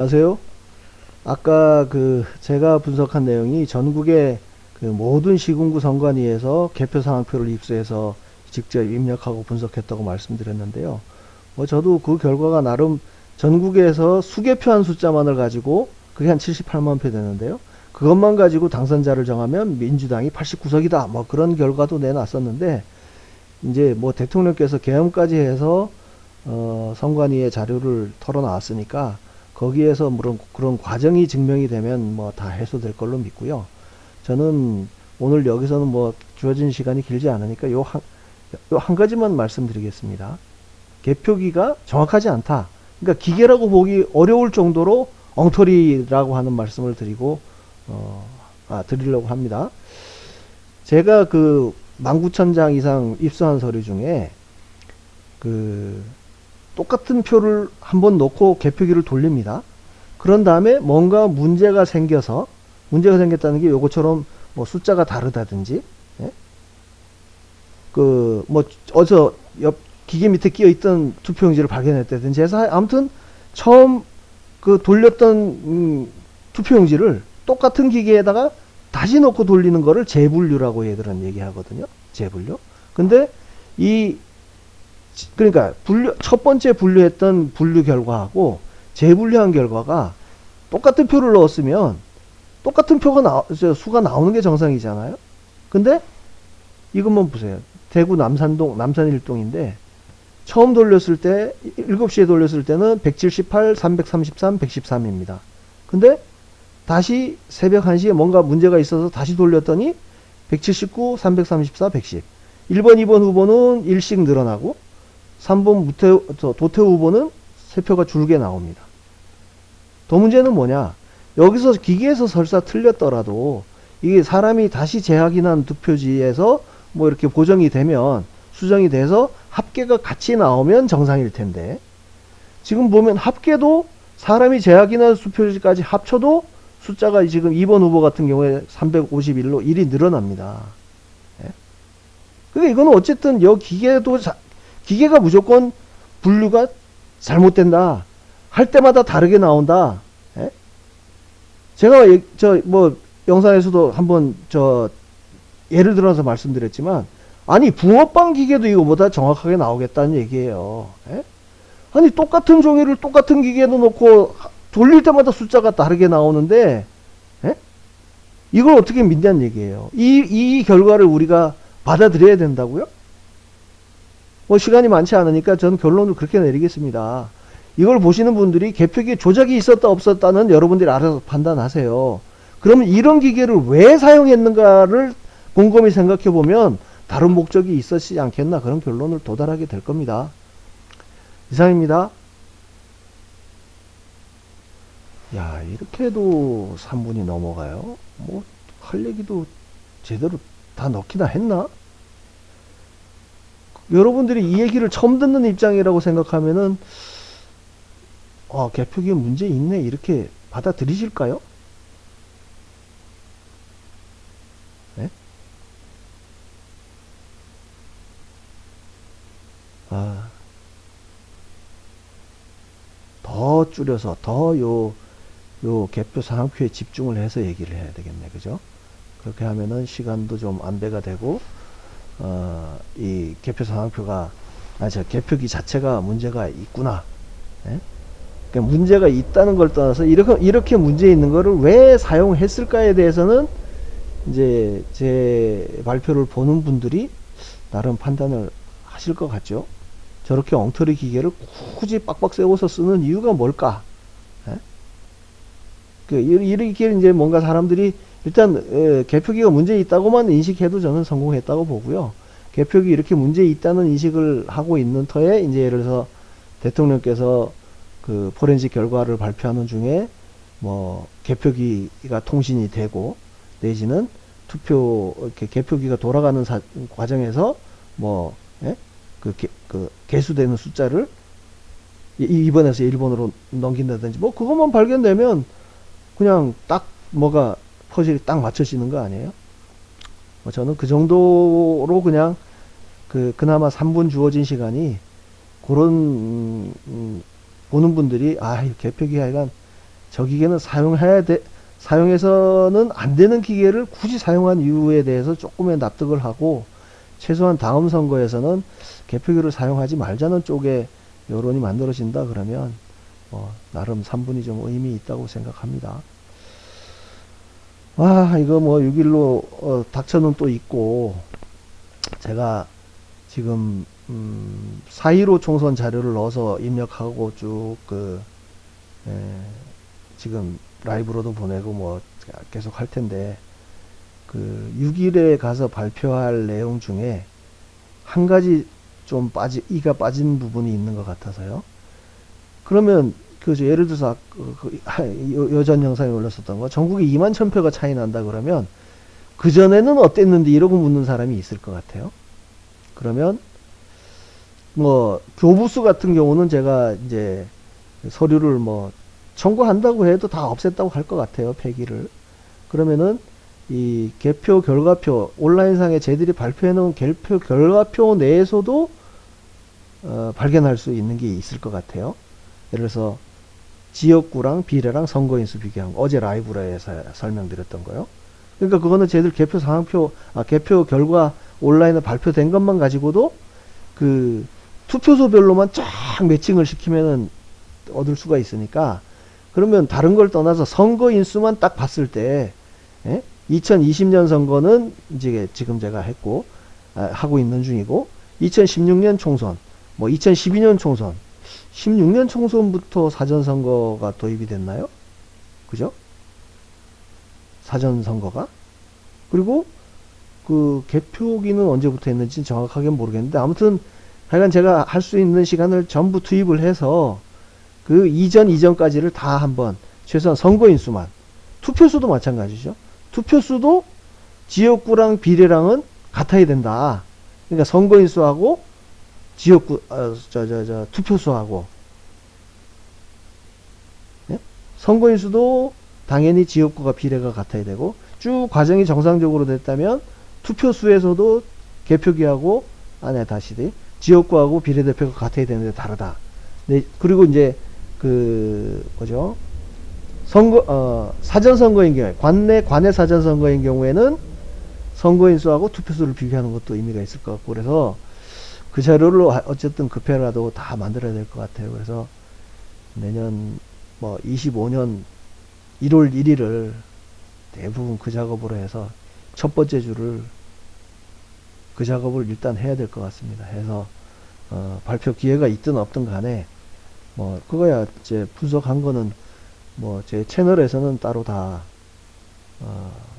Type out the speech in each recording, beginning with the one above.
안녕하세요. 아까 제가 분석한 내용이 전국의 모든 시군구 선관위에서 개표 상황표를 입수해서 직접 입력하고 분석했다고 말씀드렸는데요. 저도 그 결과가 나름 전국에서 수개표한 숫자만을 가지고 그게 한 78만 표 되는데요. 그것만 가지고 당선자를 정하면 민주당이 89석이다. 뭐 그런 결과도 내놨었는데 이제 뭐 대통령께서 계엄까지 해서 선관위에 자료를 털어놨으니까 거기에서 물론 그런 과정이 증명이 되면 뭐 다 해소될 걸로 믿고요. 저는 오늘 여기서는 뭐 주어진 시간이 길지 않으니까 요 한 가지만 말씀드리겠습니다. 개표기가 정확하지 않다. 그러니까 기계라고 보기 어려울 정도로 엉터리라고 하는 말씀을 드리려고 합니다. 제가 19,000장 이상 입수한 서류 중에 똑같은 표를 한번 놓고 개표기를 돌립니다. 그런 다음에 뭔가 문제가 생겼다는 게 요거처럼 뭐 숫자가 다르다든지, 예? 뭐 어서 옆 기계 밑에 끼어 있던 투표용지를 발견했다든지 해서 아무튼 처음 돌렸던 투표용지를 똑같은 기계에다가 다시 넣고 돌리는 거를 재분류라고 얘들은 얘기하거든요. 재분류. 근데 그러니까 첫 번째 분류했던 분류 결과하고 재분류한 결과가 똑같은 표를 넣었으면 똑같은 수가 나오는 게 정상이잖아요. 근데 이것만 보세요. 대구 남산 1동인데 처음 돌렸을 때 7시에 돌렸을 때는 178, 333, 113입니다. 근데 다시 새벽 1시에 뭔가 문제가 있어서 다시 돌렸더니 179, 334, 110. 1번, 2번 후보는 1씩 늘어나고 3번 도태우 후보는 3표가 줄게 나옵니다. 더 문제는 뭐냐? 여기서 기계에서 설사 틀렸더라도 이게 사람이 다시 재확인한 투표지에서 뭐 이렇게 수정이 돼서 합계가 같이 나오면 정상일 텐데 지금 보면 합계도 사람이 재확인한 투표지까지 합쳐도 숫자가 지금 2번 후보 같은 경우에 351로 1이 늘어납니다. 예? 그러니까 이거는 어쨌든 기계가 무조건 분류가 잘못된다. 할 때마다 다르게 나온다. 예? 제가 영상에서도 한번 예를 들어서 말씀드렸지만 아니 붕어빵 기계도 이거보다 정확하게 나오겠다는 얘기예요. 예? 아니 똑같은 종이를 똑같은 기계에도 놓고 돌릴 때마다 숫자가 다르게 나오는데 예? 이걸 어떻게 믿냐는 얘기예요. 이 결과를 우리가 받아들여야 된다고요? 뭐 시간이 많지 않으니까 저는 결론을 그렇게 내리겠습니다. 이걸 보시는 분들이 개표기에 조작이 있었다 없었다는 여러분들이 알아서 판단하세요. 그러면 이런 기계를 왜 사용했는가를 곰곰이 생각해 보면 다른 목적이 있었지 않겠나 그런 결론을 도달하게 될 겁니다. 이상입니다. 야, 이렇게 해도 3분이 넘어가요? 뭐 할 얘기도 제대로 다 넣기나 했나? 여러분들이 이 얘기를 처음 듣는 입장이라고 생각하면은 개표기에 문제 있네 이렇게 받아들이실까요? 네? 더 줄여서 요 개표 상황표에 집중을 해서 얘기를 해야 되겠네. 그죠? 그렇게 하면은 시간도 좀 안배가 되고 이 개표 상황표가 개표기 자체가 문제가 있구나. 예? 그러니까 문제가 있다는 걸 떠나서 이렇게 문제 있는 거를 왜 사용했을까에 대해서는 이제 제 발표를 보는 분들이 나름 판단을 하실 것 같죠. 저렇게 엉터리 기계를 굳이 빡빡 세워서 쓰는 이유가 뭘까? 예? 이렇게 이제 뭔가 사람들이 일단 개표기가 문제 있다고만 인식해도 저는 성공했다고 보고요. 개표기 이렇게 문제 있다는 인식을 하고 있는 터에 이제 예를 들어서 대통령께서 포렌식 결과를 발표하는 중에 뭐 개표기가 통신이 되고 내지는 이렇게 개표기가 돌아가는 과정에서 뭐 예? 개수되는 숫자를 2번에서 1번으로 넘긴다든지 뭐 그것만 발견되면 그냥 딱 뭐가 퍼즐이 딱 맞춰지는 거 아니에요? 저는 그 정도로 그냥 그나마 3분 주어진 시간이 그런 보는 분들이 개표기 하여간 저 기계는 사용해서는 안 되는 기계를 굳이 사용한 이유에 대해서 조금의 납득을 하고, 최소한 다음 선거에서는 개표기를 사용하지 말자는 쪽에 여론이 만들어진다 그러면 나름 3분이 좀 의미 있다고 생각합니다. 이거 뭐 6일로 닥쳐는 또 있고, 제가 지금 4.15 총선 자료를 넣어서 입력하고 쭉 지금 라이브로도 보내고 뭐 계속 할 텐데, 6일에 가서 발표할 내용 중에 한 가지 좀 이가 빠진 부분이 있는 것 같아서요. 그러면 예를 들어서 여전 영상에 올렸었던 거, 전국에 2만 1000표가 차이 난다 그러면 그 전에는 어땠는데 이러고 묻는 사람이 있을 것 같아요. 그러면 뭐 교부수 같은 경우는 제가 이제 서류를 뭐 청구한다고 해도 다 없앴다고 할 것 같아요, 폐기를. 그러면은 이 개표 결과표, 온라인상에 쟤들이 발표해 놓은 개표 결과표 내에서도 발견할 수 있는 게 있을 것 같아요. 예를 들어서 지역구랑 비례랑 선거인수 비교한 거, 어제 라이브라에서 설명드렸던 거요. 그러니까 그거는 쟤들 개표 상황표, 개표 결과 온라인에 발표된 것만 가지고도 그 투표소별로만 쫙 매칭을 시키면은 얻을 수가 있으니까, 그러면 다른 걸 떠나서 선거인수만 딱 봤을 때, 2020년 선거는 이제 지금 제가 했고, 하고 있는 중이고, 2016년 총선, 뭐 2012년 총선, 16년 총선부터 사전선거가 도입이 됐나요? 그죠? 사전선거가? 그리고 그 개표기는 언제부터 했는지 정확하게 모르겠는데, 아무튼 하여간 제가 할 수 있는 시간을 전부 투입을 해서 그 이전까지를 다 한번, 최소한 선거인수만, 투표수도 마찬가지죠. 투표수도 지역구랑 비례랑은 같아야 된다. 그러니까 선거인수하고 지역구, 투표수하고, 예? 선거인수도 당연히 지역구가 비례가 같아야 되고, 쭉 과정이 정상적으로 됐다면 투표수에서도 개표기하고, 지역구하고 비례대표가 같아야 되는데 다르다. 네, 그리고 이제 뭐죠? 사전선거인 경우에, 관내 사전선거인 경우에는 선거인수하고 투표수를 비교하는 것도 의미가 있을 것 같고, 그래서 그 자료를 어쨌든 급해라도 다 만들어야 될 것 같아요. 그래서 내년 25년 1월 1일을 대부분 그 작업으로 해서 첫 번째 주를 그 작업을 일단 해야 될 것 같습니다. 해서 발표 기회가 있든 없든 간에 그거야 이제 분석한 거는 제 채널에서는 따로 다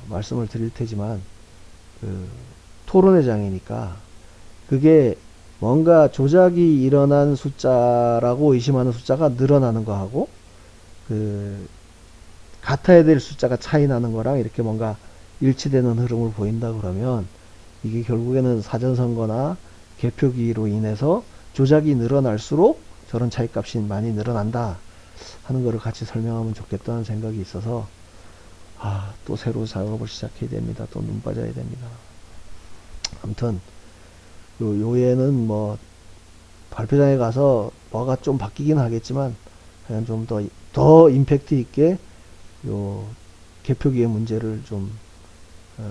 말씀을 드릴 테지만, 토론회장이니까 그게 뭔가 조작이 일어난 숫자라고 의심하는 숫자가 늘어나는 거하고, 같아야 될 숫자가 차이 나는 거랑 이렇게 뭔가 일치되는 흐름을 보인다 그러면, 이게 결국에는 사전선거나 개표기로 인해서 조작이 늘어날수록 저런 차이값이 많이 늘어난다 하는 거를 같이 설명하면 좋겠다는 생각이 있어서, 또 새로 작업을 시작해야 됩니다. 또 눈 빠져야 됩니다. 아무튼 요예는 발표장에 가서 뭐가 좀 바뀌긴 하겠지만, 그냥 좀 더 임팩트 있게 요 개표기의 문제를 좀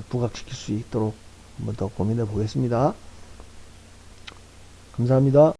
부각시킬 수 있도록 한번 더 고민해 보겠습니다. 감사합니다.